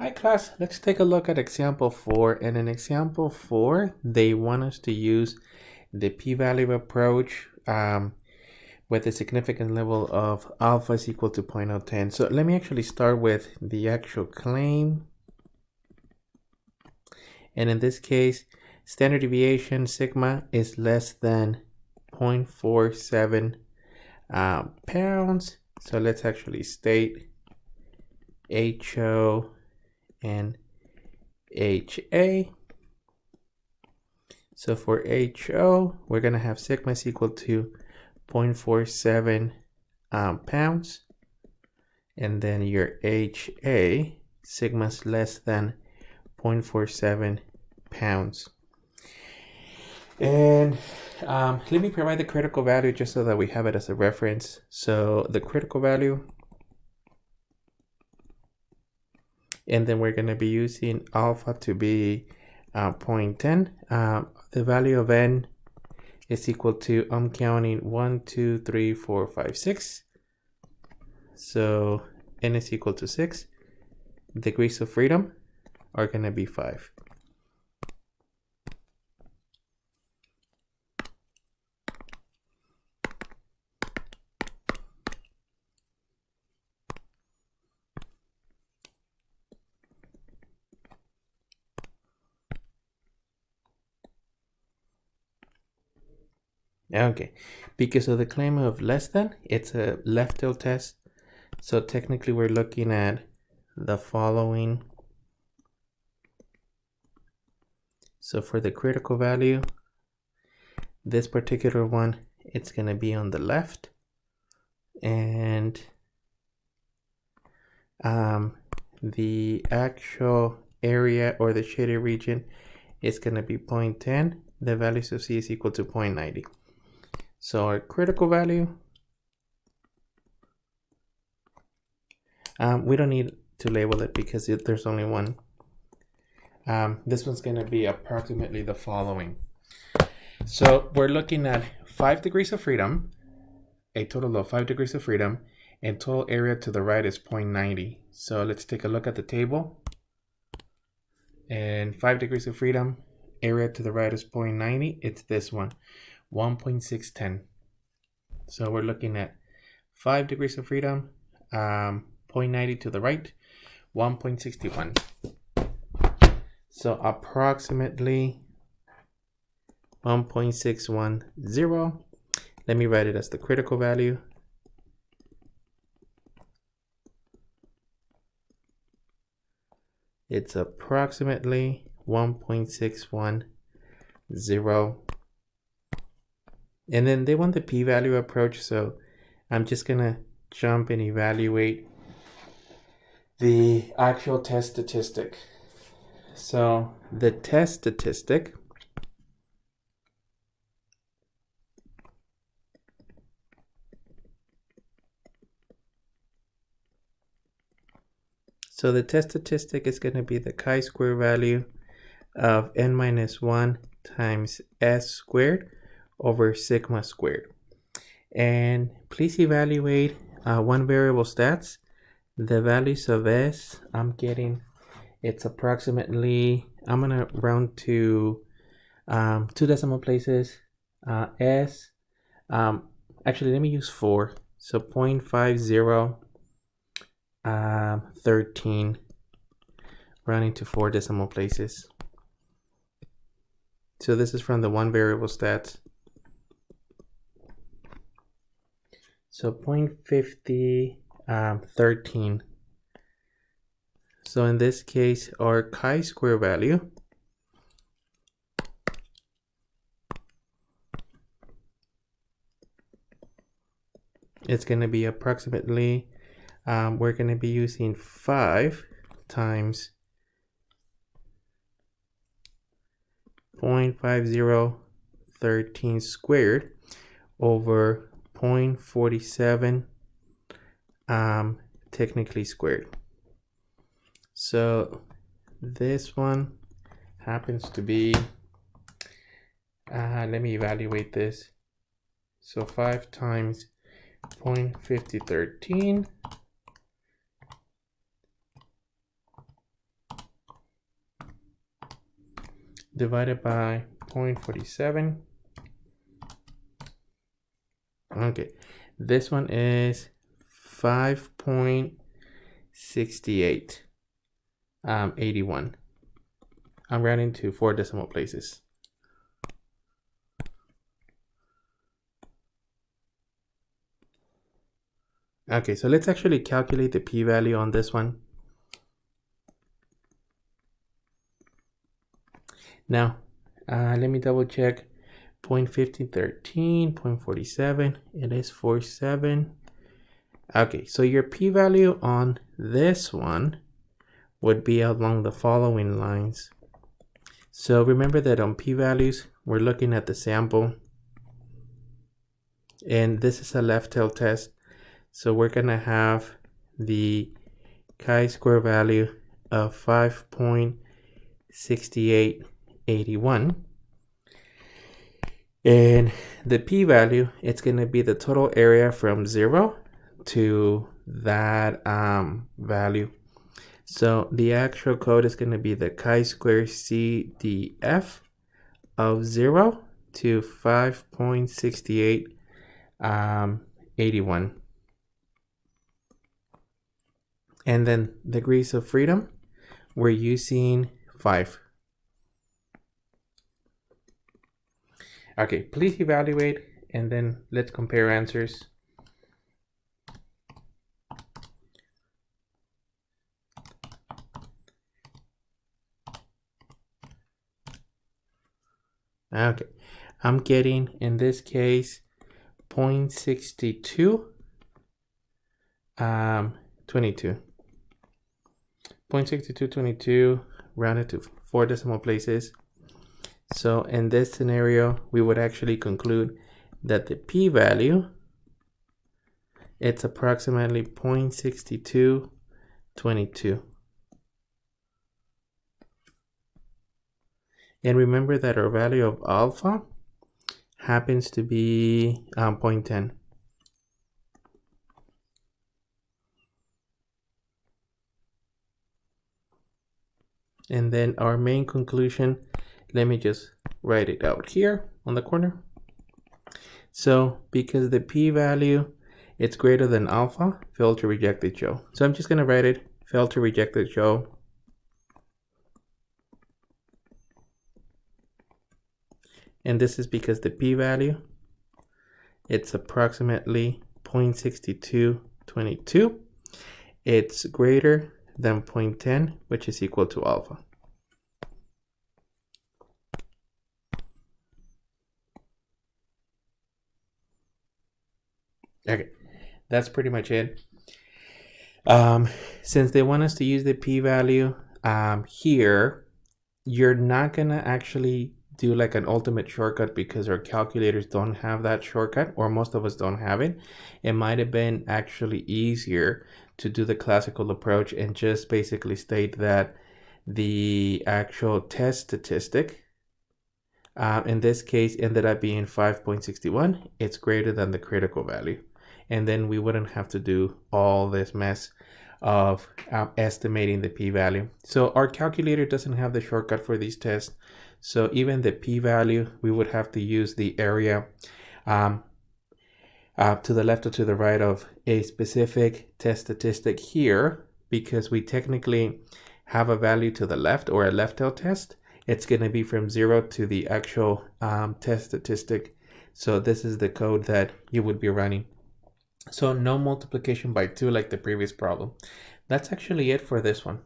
Hi class, let's take a look at example 4. And in example 4, they want us to use the p-value approach with a significant level of alpha is equal to 0.010. So let me actually start with the actual claim. And in this case, standard deviation sigma is less than 0.47 pounds. So let's actually state HO and HA. So for HO, we're going to have sigma is equal to 0.47 pounds. And then your HA, sigma is less than 0.47 pounds. And let me provide the critical value just so that we have it as a reference. So the critical value, and then we're going to be using alpha to be 0.10. The value of n is equal to, I'm counting 1, 2, 3, 4, 5, 6. So n is equal to 6. Degrees of freedom are going to be 5. Okay, because of the claim of less than, it's a left tilt test. So technically we're looking at the following. So for the critical value, this particular one, it's going to be on the left. And the actual area or the shaded region is going to be 0.10. The values of C is equal to 0.90. So our critical value, we don't need to label it because there's only one. This one's going to be approximately the following. So we're looking at 5 degrees of freedom, a total of 5 degrees of freedom, and total area to the right is 0.90. So let's take a look at the table. And 5 degrees of freedom, area to the right is 0.90. It's this one, 1.610. So we're looking at 5 degrees of freedom, 0.90 to the right, 1.61. So approximately 1.610. Let me write it as the critical value. It's approximately 1.610. And then they want the p-value approach, so I'm just going to jump and evaluate the actual test statistic. So the test statistic is going to be the chi-square value of n minus 1 times s squared over sigma squared. And please evaluate one variable stats. The values of s, I'm getting, it's approximately, I'm going to round to 2 decimal places. S, actually let me use 4. So 0.5013, rounding to 4 decimal places. So this is from the one variable stats. So 0.5013. So in this case, our chi-square value it's going to be approximately, we're going to be using 5 times 0.5013 squared over 0.47 technically squared. So this one happens to be, let me evaluate this. So 5 times 0.5013 divided by 0.47. Okay, this one is 5.68 81. I'm rounding to 4 decimal places. Okay, so let's actually calculate the p-value on this one. Now, let me double check. 0.1513, 0.47, it is 47. Okay, so your p-value on this one would be along the following lines. So remember that on p-values, we're looking at the sample. And this is a left tail test. So we're gonna have the chi-square value of 5.6881. And the p-value, it's going to be the total area from 0 to that value. So the actual code is going to be the chi-square CDF of 0 to 5.6881. And then degrees of freedom, we're using 5. Okay, please evaluate and then let's compare answers. Okay, I'm getting, in this case, 0.62, 22. 0.6222 rounded to 4 decimal places. So in this scenario, we would actually conclude that the p-value, it's approximately 0.6222. And remember that our value of alpha happens to be 0.10. And then our main conclusion, let me just write it out here on the corner. So because the p-value, it's greater than alpha, fail to reject the show. So I'm just going to write it, fail to reject the show. And this is because the p-value, it's approximately 0.6222. It's greater than 0.10, which is equal to alpha. Okay, that's pretty much it. Since they want us to use the p-value here, you're not gonna actually do like an ultimate shortcut because our calculators don't have that shortcut, or most of us don't have it. It might have been actually easier to do the classical approach and just basically state that the actual test statistic in this case ended up being 5.61. It's greater than the critical value. And then we wouldn't have to do all this mess of estimating the p-value. So our calculator doesn't have the shortcut for these tests. So even the p-value, we would have to use the area to the left or to the right of a specific test statistic here, because we technically have a value to the left, or a left tail test. It's going to be from 0 to the actual test statistic. So this is the code that you would be running. So no multiplication by 2 like the previous problem. That's actually it for this one.